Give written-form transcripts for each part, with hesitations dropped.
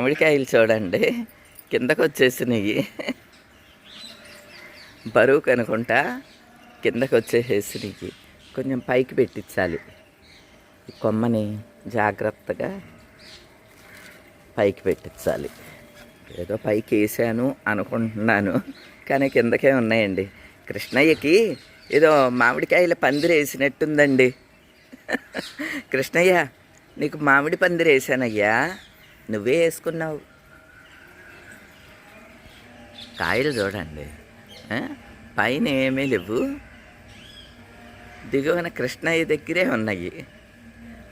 మామిడికాయలు చూడండి కిందకు వచ్చేసినాయి. బరువు కనుకుంటా కిందకు వచ్చేసేసినాయి. కొంచెం పైకి పెట్టించాలి. ఈ కొమ్మని జాగ్రత్తగా పైకి పెట్టించాలి. ఏదో పైకి వేసాను అనుకుంటున్నాను, కానీ కిందకే ఉన్నాయండి. కృష్ణయ్యకి ఏదో మామిడికాయల పందిరి వేసినట్టుందండి. కృష్ణయ్య, నీకు మామిడి పందిరి వేసానయ్యా, నువ్వే వేసుకున్నావు. కాయలు చూడండి, పైన ఏమీ లేవు, దిగువన కృష్ణయ్య దగ్గరే ఉన్నాయి.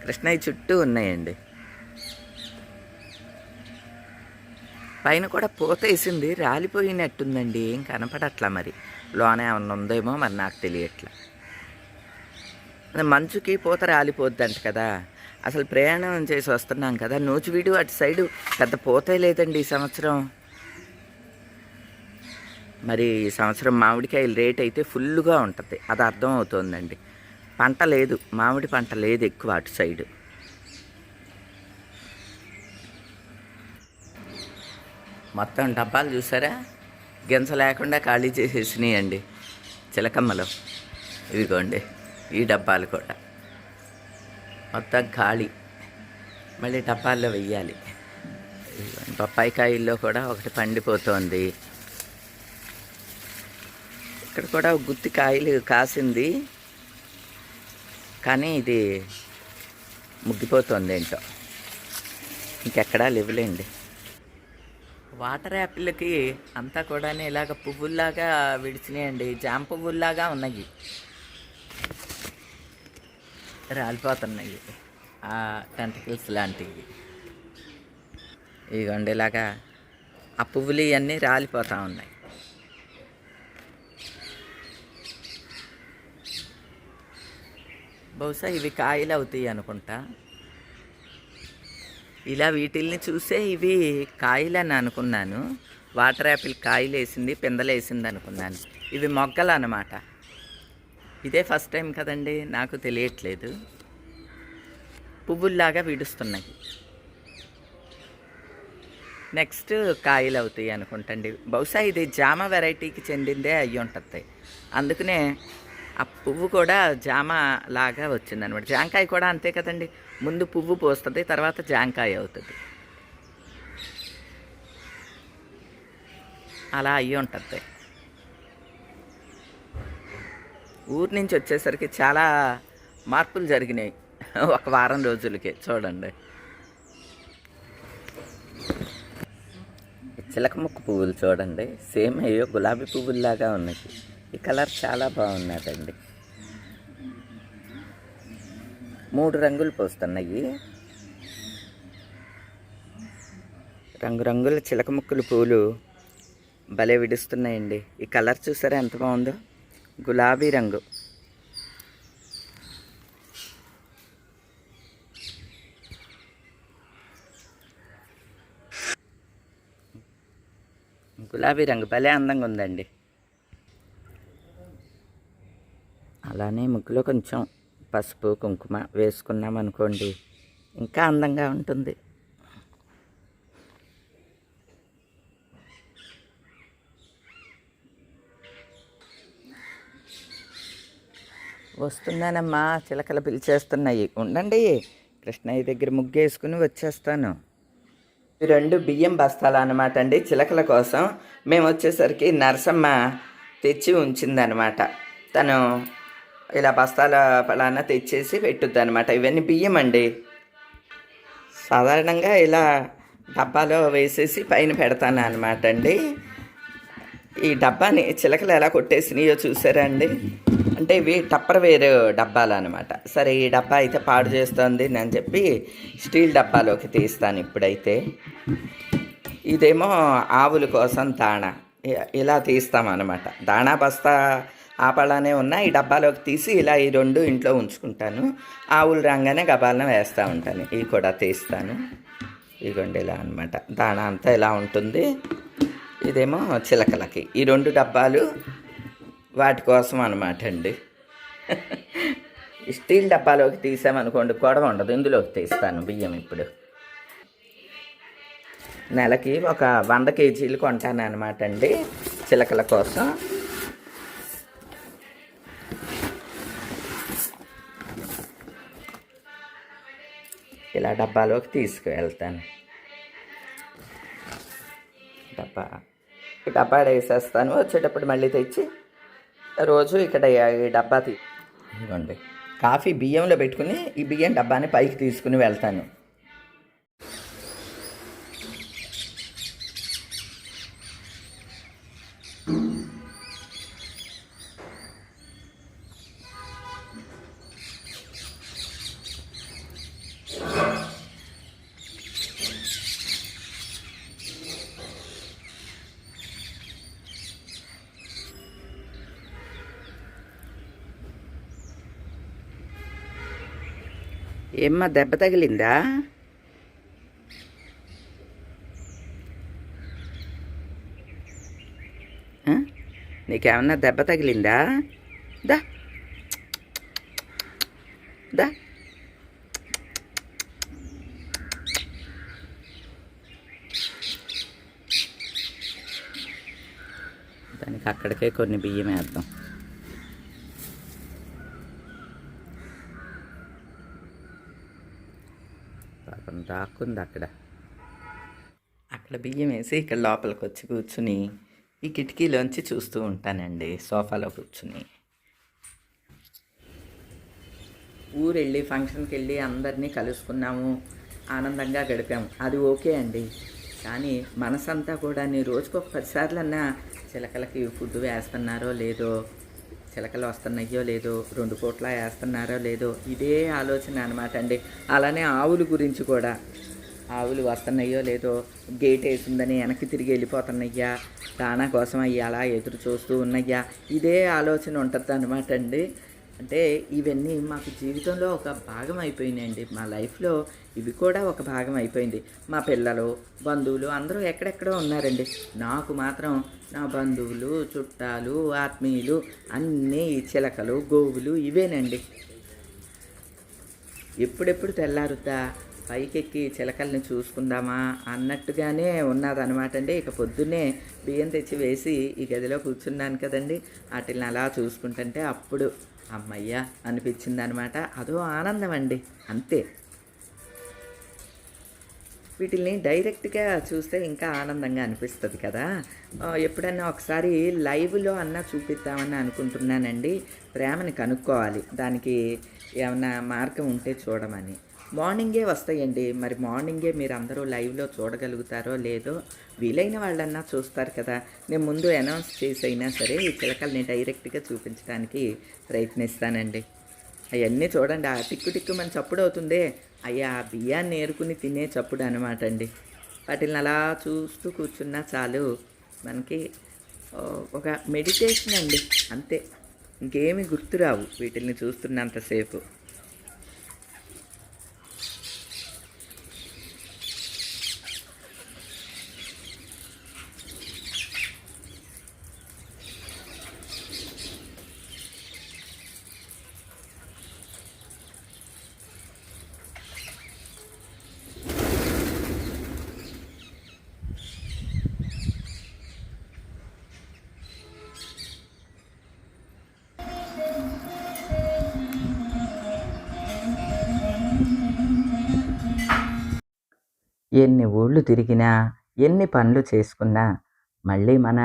కృష్ణయ్య చుట్టూ ఉన్నాయండి. పైన కూడా పూత వేసింది, రాలిపోయినట్టుందండి. ఏం కనపడట్లా, మరి లోన ఏమన్నా ఉందేమో మరి నాకు తెలియట్లా. మంచుకి పూత రాలిపోద్దంట కదా. అసలు ప్రయాణం చేసి వస్తున్నాం కదా, నూజివీడు అటు సైడు పెద్ద పూతే లేదండి ఈ సంవత్సరం. మరి ఈ సంవత్సరం మామిడికాయల రేట్ అయితే ఫుల్గా ఉంటుంది, అది అర్థం అవుతుందండి. పంట లేదు, మామిడి పంట లేదు ఎక్కువ అటు సైడు. మొత్తం డబ్బాలు చూసారా, గింజ లేకుండా ఖాళీ చేసేసినాయండి చిలకమ్మలో. ఇవిగోండి ఈ డబ్బాలు కూడా మొత్తం ఖాళీ, మళ్ళీ డబ్బాల్లో వెయ్యాలి. బొప్పాయికాయల్లో కూడా ఒకటి పండిపోతుంది. ఇక్కడ కూడా గుత్తి కాయలు కాసింది, కానీ ఇది ముగ్గిపోతుంది ఏంటో, ఇంకెక్కడా లేవులేండి. వాటర్ యాపిల్కి అంతా కూడా ఇలాగ పువ్వుల్లాగా విడిచినాయండి, జామ పువ్వుల్లాగా ఉన్నాయి, రాలిపోతున్నాయి ఆ టెంటకిల్స్ లాంటివి. ఇదిగోండి ఇలాగా ఆ పువ్వులు ఇవన్నీ రాలిపోతూ ఉన్నాయి. బహుశా ఇవి కాయలు అవుతాయి అనుకుంటా. ఇలా వీటిల్ని చూసే ఇవి కాయలని అనుకున్నాను. వాటర్ యాపిల్ కాయలు వేసింది, పిందలు వేసింది అనుకున్నాను. ఇవి మొగ్గలు అన్నమాట. ఇదే ఫస్ట్ టైం కదండి, నాకు తెలియట్లేదు. పువ్వుల్లాగా విడుస్తున్నాయి. నెక్స్ట్ కాయలు అవుతాయి అనుకుంటండి. బహుశా ఇది జామ వెరైటీకి చెందిందే అయ్యి ఉంటుంది, అందుకనే ఆ పువ్వు కూడా జామ లాగా వచ్చిందనమాట. జాంకాయ కూడా అంతే కదండి, ముందు పువ్వు పోస్తుంది, తర్వాత జాంకాయ అవుతుంది, అలా అయ్యి ఉంటుంది. ఊరి నుంచి వచ్చేసరికి చాలా మార్పులు జరిగినాయి ఒక వారం రోజులకే. చూడండి చిలక ముక్క పువ్వులు చూడండి, సేమ్ అయ్యో గులాబీ పువ్వుల్లాగా ఉన్నాయి. ఈ కలర్ చాలా బాగున్నదండి. 3 రంగులు పోస్తున్నాయి. రంగురంగుల చిలక ముక్కలు పూలు భలే విడుస్తున్నాయండి. ఈ కలర్ చూసారా ఎంత బాగుందో, గులాబీ రంగు. గులాబీ రంగు భలే అందంగా ఉందండి. అలానే ముగ్గులో కొంచెం పసుపు కుంకుమ వేసుకున్నాం అనుకోండి, ఇంకా అందంగా ఉంటుంది. వస్తున్నానమ్మా, చిలకలు పిలిచేస్తున్నాయి, ఉండండి. కృష్ణయ్య దగ్గర ముగ్గేసుకుని వచ్చేస్తాను. 2 బియ్యం బస్తాలు అన్నమాట అండి చిలకల కోసం. మేము వచ్చేసరికి నరసమ్మ తెచ్చి ఉంచిందనమాట. తను ఇలా బస్తాల పలానా తెచ్చేసి పెట్టుద్ది అనమాట. ఇవన్నీ బియ్యం అండి. సాధారణంగా ఇలా డబ్బాలో వేసేసి పైన పెడతాను అనమాట అండి. ఈ డబ్బాని చిలకలు ఎలా కొట్టేసినాయో చూసారా అండి. అంటే ఇవి టప్పర్వేర్ డబ్బాలు అనమాట. సరే ఈ డబ్బా అయితే పాడు చేస్తుంది అని చెప్పి స్టీల్ డబ్బాలోకి తీస్తాను ఇప్పుడైతే. ఇదేమో ఆవుల కోసం దాణా, ఇలా తీస్తామన్నమాట. దాణా బస్తా ఆపలానే ఉన్న ఈ డబ్బాలోకి తీసి ఇలా ఈ 2 ఇంట్లో ఉంచుకుంటాను. ఆవులు రాగానే గబాలను వేస్తూ ఉంటాను. ఇవి కూడా తీస్తాను. ఇదిగోండి ఇలా అనమాట. దాణా అంతా ఇలా ఉంటుంది. ఇదేమో చిలకలకి. ఈ 2 డబ్బాలు వాటి కోసం అనమాట అండి. స్టీల్ డబ్బాలోకి తీసామనుకోండి గొడవ ఉండదు, ఇందులోకి తీస్తాను బియ్యం ఇప్పుడు. నెలకి ఒక 100 కేజీలు కొంటాను అనమాట అండి చిలకల కోసం. ఇలా డబ్బాలోకి తీసుకువెళ్తాను. డబ్బా వేసేస్తాను. వచ్చేటప్పుడు మళ్ళీ తెచ్చి రోజు ఇక్కడ ఈ డబ్బా ఇదిగోండి కాఫీ బియ్యంలో పెట్టుకుని ఈ బియ్యం డబ్బాని పైకి తీసుకుని వెళ్తాను. ఏమ్మా దెబ్బ తగిలిందా? నీకేమన్నా దెబ్బ తగిలిందా? దా దా దానికి అక్కడికే కొన్ని బియ్యం వేద్దాం. పాపం దాక్కుంది అక్కడ బియ్యం వేసి ఇక్కడ లోపలికి వచ్చి కూర్చుని ఈ కిటికీలోంచి చూస్తూ ఉంటానండి సోఫాలో కూర్చుని. ఊరెళ్ళి ఫంక్షన్కి వెళ్ళి అందరినీ కలుసుకున్నాము, ఆనందంగా గడిపాము, అది ఓకే అండి. కానీ మనసంతా కూడా నీ రోజుకు ఒక 10 సార్లన్నా చిలకలకి ఫుడ్ వేస్తున్నారో లేదో, చిలకలు వస్తున్నాయో లేదో, 2 పూట్ల వేస్తున్నారో లేదో, ఇదే ఆలోచన అనమాట అండి. అలానే ఆవుల గురించి కూడా, ఆవులు వస్తున్నాయో లేదో, గేట్ వేసిందని వెనక్కి తిరిగి వెళ్ళిపోతున్నాయ్యా, దానా కోసం అయ్యి అలా ఎదురు చూస్తూ ఉన్నాయ్యా, ఇదే ఆలోచన ఉంటుంది అనమాట అండి. అంటే ఇవన్నీ మాకు జీవితంలో ఒక భాగం అయిపోయినాయండి. మా లైఫ్లో ఇవి కూడా ఒక భాగం అయిపోయింది. మా పిల్లలు, బంధువులు అందరూ ఎక్కడెక్కడో ఉన్నారండి. నాకు మాత్రం నా బంధువులు, చుట్టాలు, ఆత్మీయులు అన్నీ చిలకలు, గోవులు ఇవేనండి. ఎప్పుడెప్పుడు తెల్లారుద్దా, పైకెక్కి చిలకల్ని చూసుకుందామా అన్నట్టుగానే ఉన్నదనమాట అండి. ఇక పొద్దున్నే బియ్యం తెచ్చి వేసి ఈ గదిలో కూర్చున్నాను కదండి, వాటిని అలా చూసుకుంటుంటే అప్పుడు అమ్మయ్య అనిపించింది అనమాట. అదో ఆనందం అండి, అంతే. వీటిని డైరెక్ట్గా చూస్తే ఇంకా ఆనందంగా అనిపిస్తుంది కదా. ఎప్పుడన్నా ఒకసారి లైవ్లో అన్నా చూపిద్దామని అనుకుంటున్నానండి. ప్రేమని కనుక్కోవాలి, దానికి ఏమన్నా మార్గం ఉంటే చూడమని. మార్నింగే వస్తాయండి, మరి మార్నింగే మీరు అందరూ లైవ్లో చూడగలుగుతారో లేదో, వీలైన వాళ్ళన్నా చూస్తారు కదా. నేను ముందు అనౌన్స్ చేసైనా సరే ఈ చిలకల్ని డైరెక్ట్గా చూపించడానికి ప్రయత్నిస్తానండి. అవన్నీ చూడండి, ఆ టిక్కు టిక్కుమని చప్పుడు అవుతుందే, అయ్యా బియ్యాన్ని ఏరుకుని తినే చప్పుడు అనమాట అండి. వాటిని అలా చూస్తూ కూర్చున్నా చాలు, మనకి ఒక మెడిటేషన్ అండి, అంతే. ఇంకేమి గుర్తురావు వీటిని చూస్తున్నంతసేపు. ఎన్ని ఊళ్ళు తిరిగినా, ఎన్ని పనులు చేసుకున్నా, మళ్ళీ మన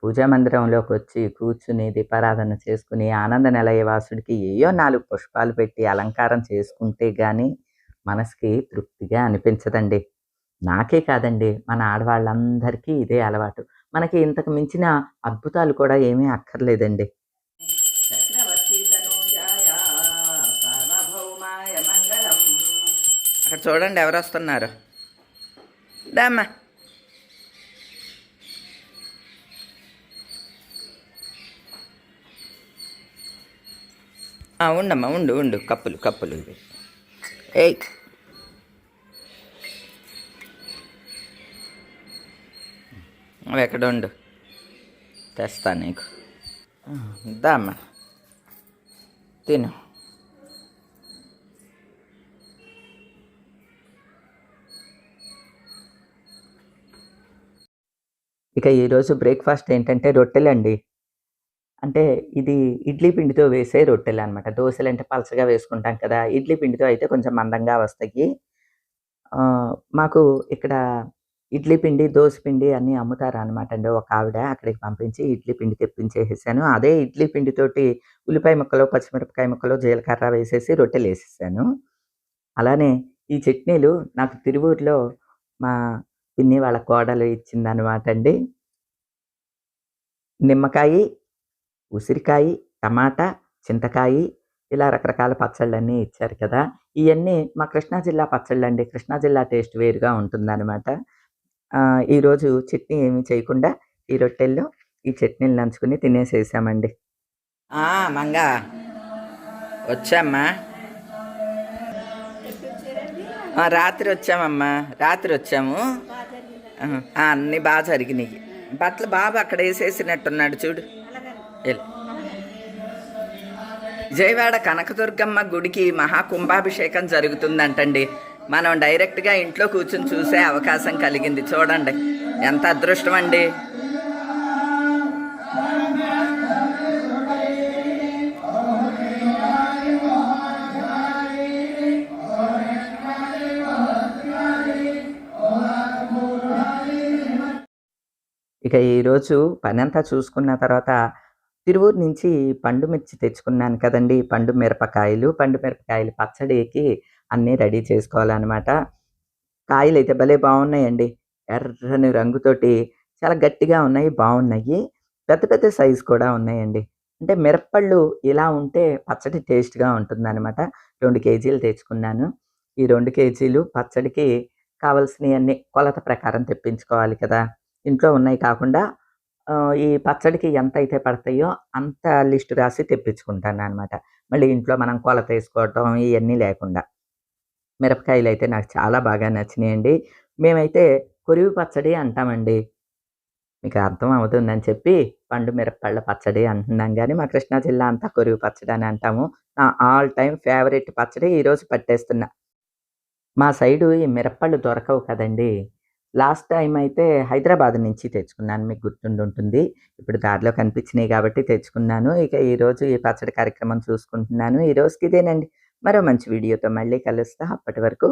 పూజా మందిరంలోకి వచ్చి కూర్చుని దీపారాధన చేసుకుని ఆనంద నిలయవాసుడికి ఏయో 4 పుష్పాలు పెట్టి అలంకారం చేసుకుంటే కానీ మనసుకి తృప్తిగా అనిపించదండి. నాకే కాదండి, మన ఆడవాళ్ళందరికీ ఇదే అలవాటు. మనకి ఇంతకు మించిన అద్భుతాలు కూడా ఏమీ అక్కర్లేదండి. అక్కడ చూడండి ఎవరు వస్తున్నారు. దామ్మా ఉండమ్మా, ఉండు కప్పులు ఇవి. ఏయ్ అవి ఎక్కడ ఉండు, తెస్తా నీకు. దామ్మా తిను. ఇక ఈరోజు బ్రేక్‌ఫాస్ట్ ఏంటంటే రొట్టెలండి. అంటే ఇది ఇడ్లీ పిండితో వేసే రొట్టెలనమాట. దోసలంటే పలచగా వేసుకుంటాం కదా! ఇడ్లీ పిండితో అయితే కొంచెం మందంగా వస్తాయి. మాకు ఇక్కడ ఇడ్లీ పిండి, దోస పిండి అన్నీ అమ్ముతారనమాటండి ఒకావిడ. అక్కడికి పంపించి ఇడ్లీ పిండి తెప్పించేసేసాను. అదే ఇడ్లీ పిండితోటి ఉల్లిపాయ ముక్కలు, పచ్చిమిరపకాయ ముక్కలు, జీలకర్ర వేసేసి రొట్టెలేసేసాను. అలానే ఈ చట్నీలు నాకు తిరువూరులో మా పిన్ని వాళ్ళ కోడలు ఇచ్చిందనమాటండి. నిమ్మకాయి, ఉసిరికాయి, టమాటా, చింతకాయి ఇలా రకరకాల పచ్చళ్ళన్నీ ఇచ్చారు కదా! ఇయన్నీ మా కృష్ణా జిల్లా పచ్చళ్ళండి. కృష్ణా జిల్లా టేస్ట్ వేరుగా ఉంటుందనమాట. ఈరోజు చట్నీ ఏమి చేయకుండా ఈ రొట్టెల్లో ఈ చట్నీలు నంచుకొని తినేసేసామండి. మంగా వచ్చామ్మా. రాత్రి వచ్చామమ్మా. రాత్రి వచ్చాము. అన్నీ బాగా జరిగినాయి. బట్టలు బాబు అక్కడ వేసేసినట్టున్నాడు చూడు. విజయవాడ కనకదుర్గమ్మ గుడికి మహాకుంభాభిషేకం జరుగుతుందంటండి. మనం డైరెక్ట్గా ఇంట్లో కూర్చొని చూసే అవకాశం కలిగింది. చూడండి ఎంత అదృష్టం అండి. ఇక ఈరోజు పనంతా చూసుకున్న తర్వాత తిరువూరు నుంచి పండు మిర్చి తెచ్చుకున్నాను కదండీ! పండు మిరపకాయలు పచ్చడికి అన్నీ రెడీ చేసుకోవాలనమాట. కాయలైతే భలే బావున్నాయండి. ఎర్రని రంగుతోటి చాలా గట్టిగా ఉన్నాయి, బావున్నాయి. పెద్ద పెద్ద సైజు కూడా ఉన్నాయండి. అంటే మిరప్పళ్ళు ఇలా ఉంటే పచ్చడి టేస్ట్‌గా ఉంటుందనమాట. 2 కేజీలు తెచ్చుకున్నాను. ఈ 2 కేజీలు పచ్చడికి కావాల్సినయన్నీ కొలత ప్రకారం తెప్పించుకోవాలి కదా! ఇంట్లో ఉన్నాయి కాకుండా ఈ పచ్చడికి ఎంతైతే పడతాయో అంత లిస్ట్ రాసి తెప్పించుకుంటాననమాట. మళ్ళీ ఇంట్లో మనం కొలతేసుకోవటం ఇయన్నీ లేకుండా. మిరపకాయలైతే నాకు చాలా బాగా నచ్చినాయండి. మేమైతే కొరివి పచ్చడి అంటామండి. మీకు అర్థం అవుతుందని చెప్పి పండు మిరపపళ్ళ పచ్చడి అంటున్నాం గానీ, మా కృష్ణా జిల్లా అంతా కొరివి పచ్చడి అని అంటాము. నా ఆల్ టైమ్ ఫేవరెట్ పచ్చడి ఈరోజు పట్టేస్తున్నా. మా సైడు ఈ మిరపళ్ళు దొరకవు కదండీ! లాస్ట్ టైమ్ అయితే హైదరాబాద్ నుంచి తెచ్చుకున్నాను. మీకు గుర్తుండుంటుంది. ఇప్పుడు దారిలో కనిపించినియి గాబట్టి తెచ్చుకున్నాను. ఇక ఈరోజు ఈ పచ్చడి కార్యక్రమం చూసుకుంటున్నాను. ఈ రోజుకి ఇదేనండి. మరో మంచి వీడియోతో మళ్ళీ కలుస్తా. అప్పటి వరకు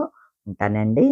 ఉంటానండి.